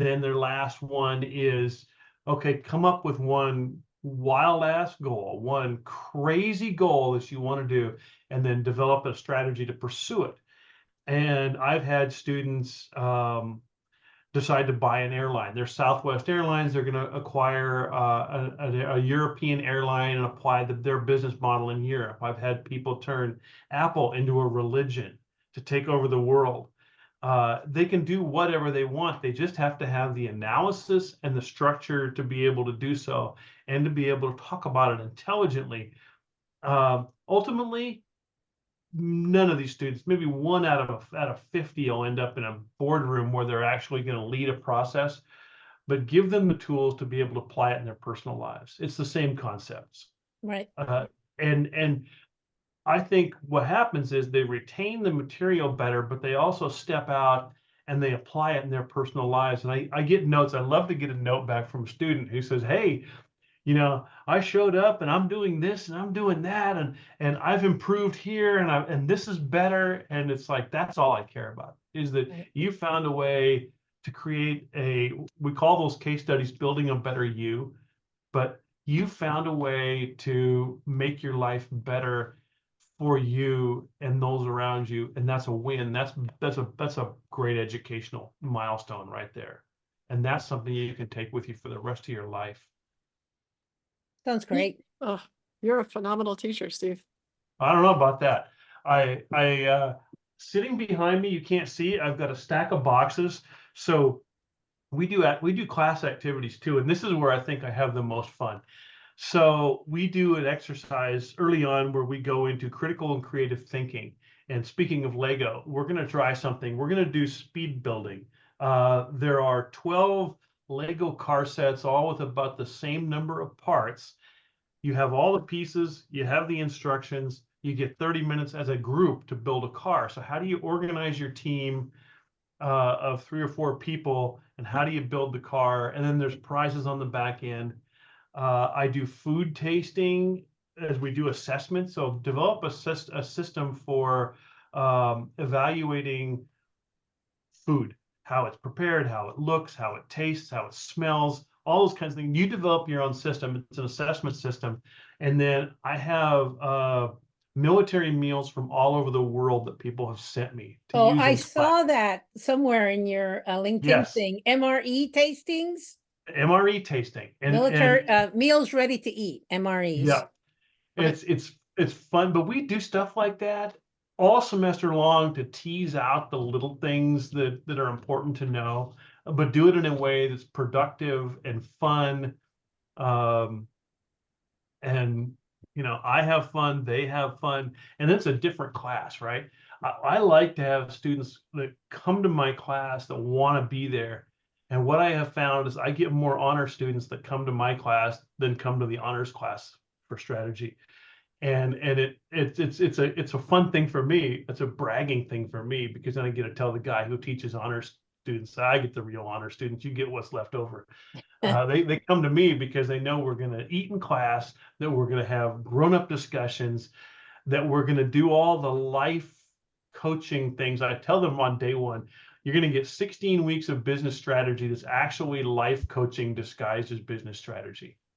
Then their last one is, okay, come up with one wild ass goal, one crazy goal that you want to do, and then develop a strategy to pursue it. And I've had students decide to buy an airline. They're Southwest Airlines. They're going to acquire a European airline and apply their business model in Europe. I've had people turn Apple into a religion to take over the world. They can do whatever they want. They just have to have the analysis and the structure to be able to do so and to be able to talk about it intelligently. Ultimately, none of these students, maybe one out of 50 will end up in a boardroom where they're actually going to lead a process, but give them the tools to be able to apply it in their personal lives. It's the same concepts. Right. And I think what happens is they retain the material better, but they also step out and they apply it in their personal lives. And I get notes. I love to get a note back from a student who says, hey, I showed up and I'm doing this and I'm doing that and I've improved here and this is better. And it's like, that's all I care about, is that you found a way to create we call those case studies building a better you, but you found a way to make your life better for you and those around you. And that's a win. That's a great educational milestone right there. And that's something you can take with you for the rest of your life. Sounds great. Oh, you're a phenomenal teacher, Steve. I don't know about that. Sitting behind me, you can't see it. I've got a stack of boxes. So we do class activities too, and this is where I think I have the most fun. So we do an exercise early on where we go into critical and creative thinking. And speaking of Lego, we're going to try something. We're going to do speed building. There are 12 Lego car sets, all with about the same number of parts. You have all the pieces, you have the instructions, you get 30 minutes as a group to build a car. So how do you organize your team of 3 or 4 people, and how do you build the car? And then there's prizes on the back end. I do food tasting as we do assessment. So develop a system for evaluating food, how it's prepared, how it looks, how it tastes, how it smells, all those kinds of things. You develop your own system. It's an assessment system. And then I have military meals from all over the world that people have sent me to use. I saw that somewhere in your LinkedIn thing. MRE tastings. MRE tasting and military meals ready to eat. MREs. Yeah, it's fun, but we do stuff like that all semester long to tease out the little things that are important to know, but do it in a way that's productive and fun. And I have fun, they have fun, and it's a different class, right? I like to have students that come to my class that want to be there. And what I have found is I get more honor students that come to my class than come to the honors class for strategy. And it's a fun thing for me. It's a bragging thing for me, because then I get to tell the guy who teaches honors students, I get the real honor students, you get what's left over. They come to me because they know we're going to eat in class, that we're going to have grown-up discussions, that we're going to do all the life coaching things. I tell them on day one, you're going to get 16 weeks of business strategy that's actually life coaching disguised as business strategy.